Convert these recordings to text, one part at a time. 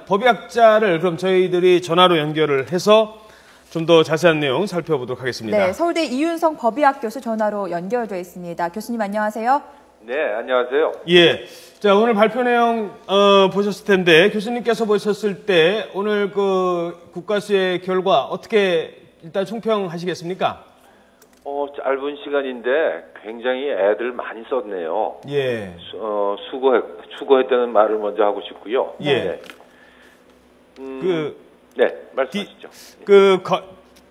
법의학자를 그럼 저희들이 전화로 연결을 해서 좀 더 자세한 내용 살펴보도록 하겠습니다. 네, 서울대 이윤성 법의학 교수 전화로 연결되어 있습니다. 교수님 안녕하세요. 네, 안녕하세요. 예. 자, 오늘 발표 내용 보셨을 텐데 교수님께서 보셨을 때 오늘 그 국가수의 결과 어떻게 일단 총평하시겠습니까? 짧은 시간인데 굉장히 애들 많이 썼네요. 예. 수고했다는 말을 먼저 하고 싶고요. 예. 네, 말씀하시죠.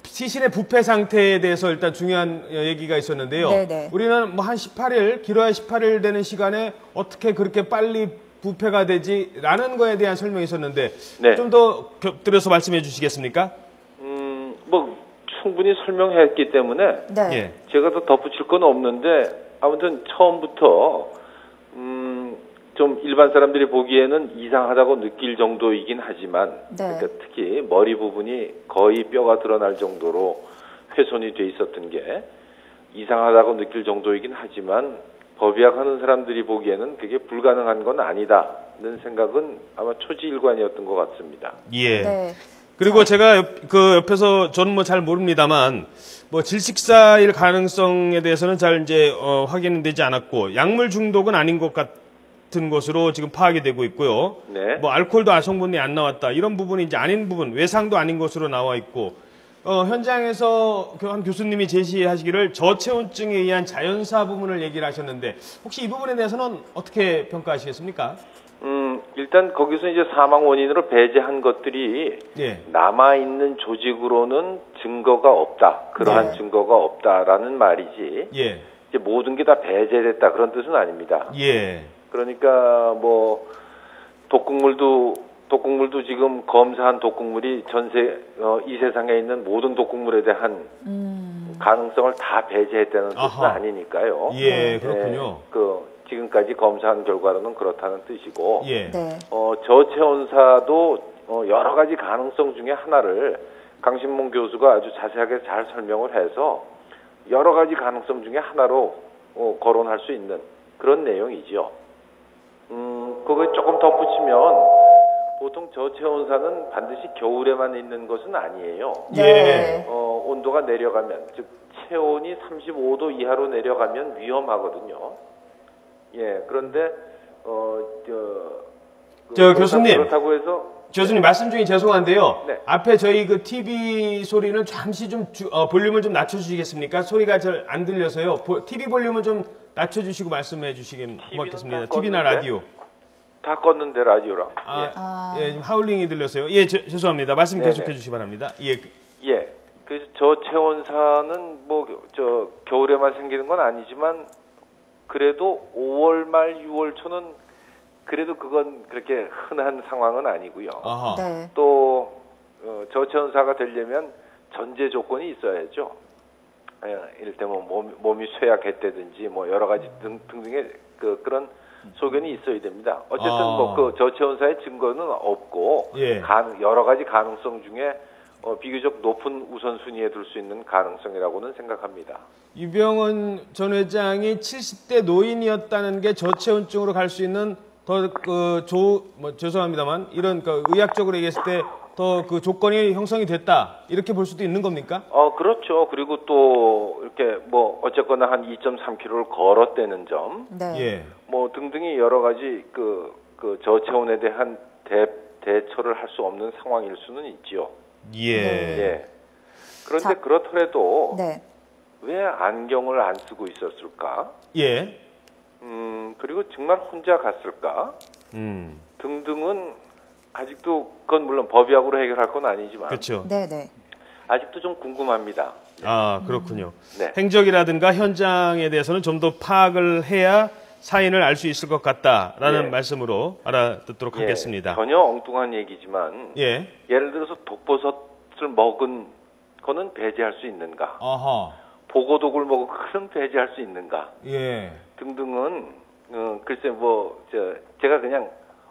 시신의 부패 상태에 대해서 일단 중요한 얘기가 있었는데요. 네네. 우리는 뭐 한 18일, 길어야 18일 되는 시간에 어떻게 그렇게 빨리 부패가 되지라는 거에 대한 설명이 있었는데 네. 좀 더 곁들여서 말씀해 주시겠습니까? 충분히 설명했기 때문에 네. 예. 제가 더 덧붙일 건 없는데 아무튼 처음부터 좀 일반 사람들이 보기에는 이상하다고 느낄 정도이긴 하지만 네. 그러니까 특히 머리 부분이 거의 뼈가 드러날 정도로 훼손이 돼 있었던 게 이상하다고 느낄 정도이긴 하지만 법의학 하는 사람들이 보기에는 그게 불가능한 건 아니다는 생각은 아마 초지일관이었던 것 같습니다. 예. 네. 그리고 제가 그 옆에서 저는 뭐 잘 모릅니다만 뭐 질식사일 가능성에 대해서는 잘 이제 확인은 되지 않았고 약물 중독은 아닌 것 같은 것으로 지금 파악이 되고 있고요. 네. 뭐 알코올도 성분이 안 나왔다 이런 부분이 이제 아닌 부분 외상도 아닌 것으로 나와 있고 현장에서 한 교수님이 제시하시기를 저체온증에 의한 자연사 부분을 얘기를 하셨는데 혹시 이 부분에 대해서는 어떻게 평가하시겠습니까? 일단 거기서 이제 사망 원인으로 배제한 것들이 예. 남아있는 조직으로는 증거가 없다. 그러한 네. 증거가 없다라는 말이지. 예. 이제 모든 게 다 배제됐다. 그런 뜻은 아닙니다. 예. 그러니까 뭐 독극물도 지금 검사한 독극물이 이 세상에 있는 모든 독극물에 대한 가능성을 다 배제했다는 뜻은 아하. 아니니까요. 예, 그렇군요. 지금까지 검사한 결과로는 그렇다는 뜻이고, 예. 네. 저체온사도 여러 가지 가능성 중에 하나를 강신몽 교수가 아주 자세하게 잘 설명을 해서 여러 가지 가능성 중에 하나로 거론할 수 있는 그런 내용이죠. 그걸 조금 덧붙이면 보통 저체온사는 반드시 겨울에만 있는 것은 아니에요. 네. 온도가 내려가면, 즉 체온이 35도 이하로 내려가면 위험하거든요. 예, 그런데 교수님. 그렇다고 해서 교수님 말씀 중에 죄송한데요. 네. 앞에 저희 그 TV 소리는 잠시 좀 볼륨을 좀 낮춰주시겠습니까? 소리가 잘 안 들려서요. TV 볼륨을 좀 낮춰주시고 말씀해 주시면 고맙겠습니다. TV나 라디오. 다 껐는데 라디오랑. 예, 지금 하울링이 들려서요. 예, 죄송합니다. 말씀 네네. 계속해 주시기 바랍니다. 예. 예. 그래서 저체온사는 겨울에만 생기는 건 아니지만 그래도 5월 말 6월 초는 그래도 그건 그렇게 흔한 상황은 아니고요. 아하. 네. 또 저체온사가 되려면 전제 조건이 있어야죠. 이를테면 몸이 쇠약했다든지 뭐 여러 가지 등등의 그런 소견이 있어야 됩니다. 어쨌든 그 저체온사의 증거는 없고 예. 여러 가지 가능성 중에 비교적 높은 우선순위에 둘 수 있는 가능성이라고는 생각합니다. 유병헌 전 회장이 70대 노인이었다는 게 저체온증으로 갈 수 있는 죄송합니다만 이런 의학적으로 얘기했을 때 더 그 조건이 형성이 됐다 이렇게 볼 수도 있는 겁니까? 그렇죠. 그리고 또 이렇게 어쨌거나 한 2.3km를 걸었다는 점, 네. 예. 뭐 등등이 여러 가지 그 저체온에 대한 대처를 할 수 없는 상황일 수는 있지요. 예. 예. 그런데 그렇더라도 네. 왜 안경을 안 쓰고 있었을까? 예. 그리고 정말 혼자 갔을까? 등등은 아직도 그건 물론 법의학으로 해결할 건 아니지만 그렇죠. 네네. 아직도 좀 궁금합니다. 그렇군요. 네. 행적이라든가 현장에 대해서는 좀 더 파악을 해야 사인을 알 수 있을 것 같다라는 예. 말씀으로 알아듣도록 하겠습니다. 전혀 엉뚱한 얘기지만 예. 예를 들어서 독버섯을 먹은 거는 배제할 수 있는가? 아하. 보고독을 먹은 거는 배제할 수 있는가? 예. 등등은 글쎄 제가 그냥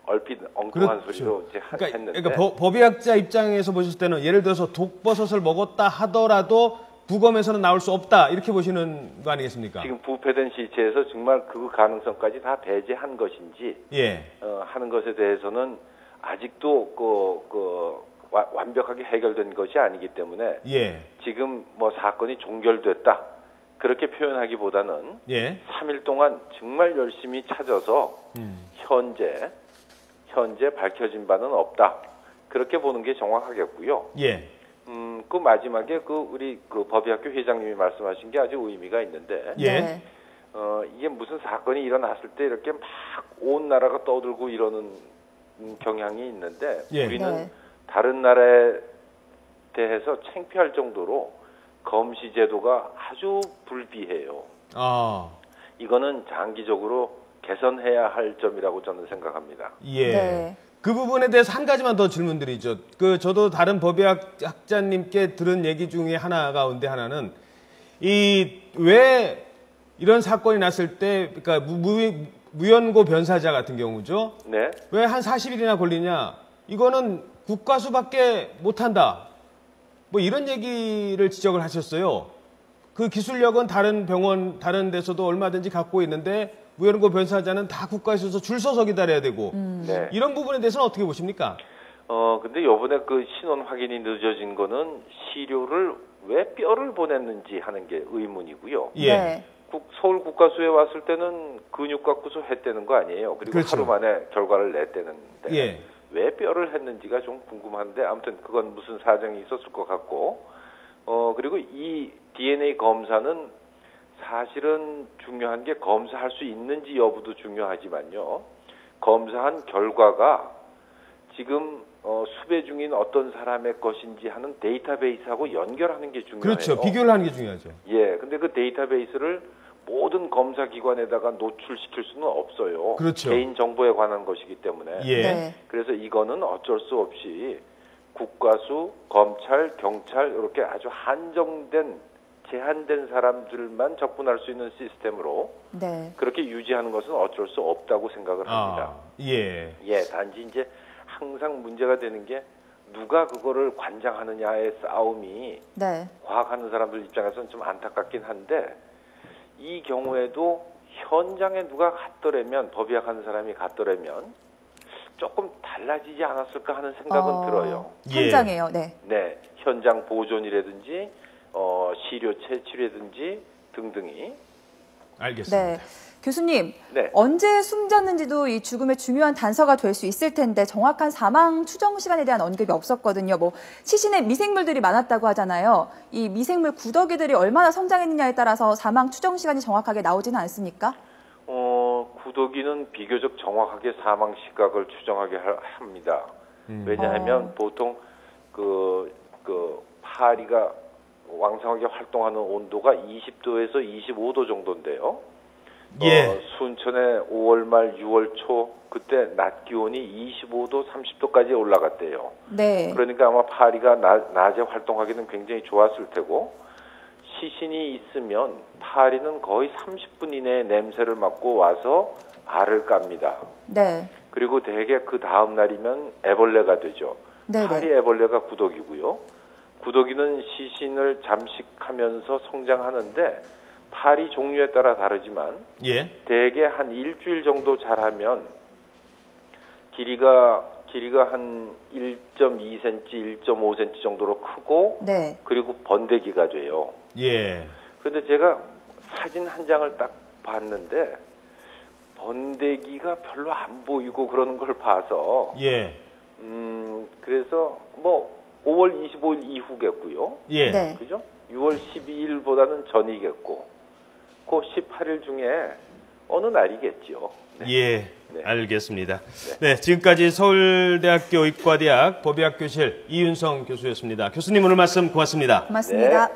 얼핏 엉뚱한 그렇죠. 소리로 했는데. 그러니까 법의학자 입장에서 보셨을 때는 예를 들어서 독버섯을 먹었다 하더라도 부검에서는 나올 수 없다 이렇게 보시는 거 아니겠습니까? 지금 부패된 시체에서 정말 그 가능성까지 다 배제한 것인지 예. 하는 것에 대해서는 아직도 완벽하게 해결된 것이 아니기 때문에 예. 지금 뭐 사건이 종결됐다 그렇게 표현하기보다는 예. 3일 동안 정말 열심히 찾아서 현재 밝혀진 바는 없다 그렇게 보는 게 정확하겠고요. 예. 그 마지막에 우리 법의학교 회장님이 말씀하신 게 아주 의미가 있는데 예. 네. 이게 무슨 사건이 일어났을 때 이렇게 막 온 나라가 떠들고 이러는 경향이 있는데 예. 우리는 네. 다른 나라에 대해서 창피할 정도로 검시 제도가 아주 불비해요. 아. 이거는 장기적으로 개선해야 할 점이라고 저는 생각합니다. 예. 네. 그 부분에 대해서 한 가지만 더 질문드리죠. 저도 다른 법의학자님께 들은 얘기 중에 하나 가운데 하나는 왜 이런 사건이 났을 때, 그러니까 무연고 변사자 같은 경우죠. 네. 왜 한 40일이나 걸리냐? 이거는 국가수밖에 못한다. 뭐 이런 얘기를 지적을 하셨어요. 그 기술력은 다른 병원, 다른 데서도 얼마든지 갖고 있는데 무연고 변사자는 다 국가에서 줄 서서 기다려야 되고 네. 이런 부분에 대해서는 어떻게 보십니까? 근데 요번에 신원 확인이 늦어진 거는 시료를 왜 뼈를 보냈는지 하는 게 의문이고요. 예. 네. 서울 국가수에 왔을 때는 근육 갖고서 했다는 거 아니에요. 그리고 그렇죠. 하루 만에 결과를 냈다는데 예. 왜 뼈를 했는지가 좀 궁금한데 아무튼 그건 무슨 사정이 있었을 것 같고 그리고 이 DNA 검사는 사실은 중요한 게 검사할 수 있는지 여부도 중요하지만요. 검사한 결과가 지금 수배 중인 어떤 사람의 것인지 하는 데이터베이스하고 연결하는 게 중요해요. 그렇죠. 비교를 하는 게 중요하죠. 예, 근데 그 데이터베이스를 모든 검사 기관에다가 노출시킬 수는 없어요. 그렇죠. 개인 정보에 관한 것이기 때문에. 예. 네. 그래서 이거는 어쩔 수 없이 국가수, 검찰, 경찰 이렇게 아주 제한된 사람들만 접근할 수 있는 시스템으로 네. 그렇게 유지하는 것은 어쩔 수 없다고 생각을 합니다. 예. 예, 단지 이제 항상 문제가 되는 게 누가 그거를 관장하느냐의 싸움이 네. 과학하는 사람들 입장에서는 좀 안타깝긴 한데 이 경우에도 현장에 누가 갔더라면 법의학하는 사람이 갔더라면 조금 달라지지 않았을까 하는 생각은 들어요. 현장이에요. 네. 네, 현장 보존이라든지 시료 채취라든지 등등이. 알겠습니다. 네. 교수님, 네. 언제 숨졌는지도 이 죽음의 중요한 단서가 될 수 있을 텐데 정확한 사망 추정 시간에 대한 언급이 없었거든요. 시신에 미생물들이 많았다고 하잖아요. 이 미생물 구더기들이 얼마나 성장했느냐에 따라서 사망 추정 시간이 정확하게 나오지는 않습니까? 구더기는 비교적 정확하게 사망 시각을 추정하게 합니다. 왜냐하면 보통 파리가 왕성하게 활동하는 온도가 20도에서 25도 정도인데요. 예. 순천에 5월 말 6월 초 그때 낮 기온이 25도 30도까지 올라갔대요. 네. 그러니까 아마 파리가 낮에 활동하기는 굉장히 좋았을 테고 시신이 있으면 파리는 거의 30분 이내에 냄새를 맡고 와서 알을 깝니다. 네. 그리고 대개 그 다음 날이면 애벌레가 되죠. 네네. 파리 애벌레가 구더기고요. 구더기는 시신을 잠식하면서 성장하는데 파리 종류에 따라 다르지만 예. 대개 한 일주일 정도 자라면 길이가 한 1.2cm, 1.5cm 정도로 크고 네. 그리고 번데기가 돼요. 예. 그런데 제가 사진 한 장을 딱 봤는데 번데기가 별로 안 보이고 그러는 걸 봐서 예. 그래서 5월 25일 이후겠고요. 예. 네. 그죠? 6월 12일보다는 전이겠고 그 18일 중에 어느 날이겠죠. 네. 예. 네. 알겠습니다. 네. 지금까지 서울대학교 의과대학 법의학교실 이윤성 교수였습니다. 교수님 오늘 말씀 고맙습니다. 고맙습니다. 네.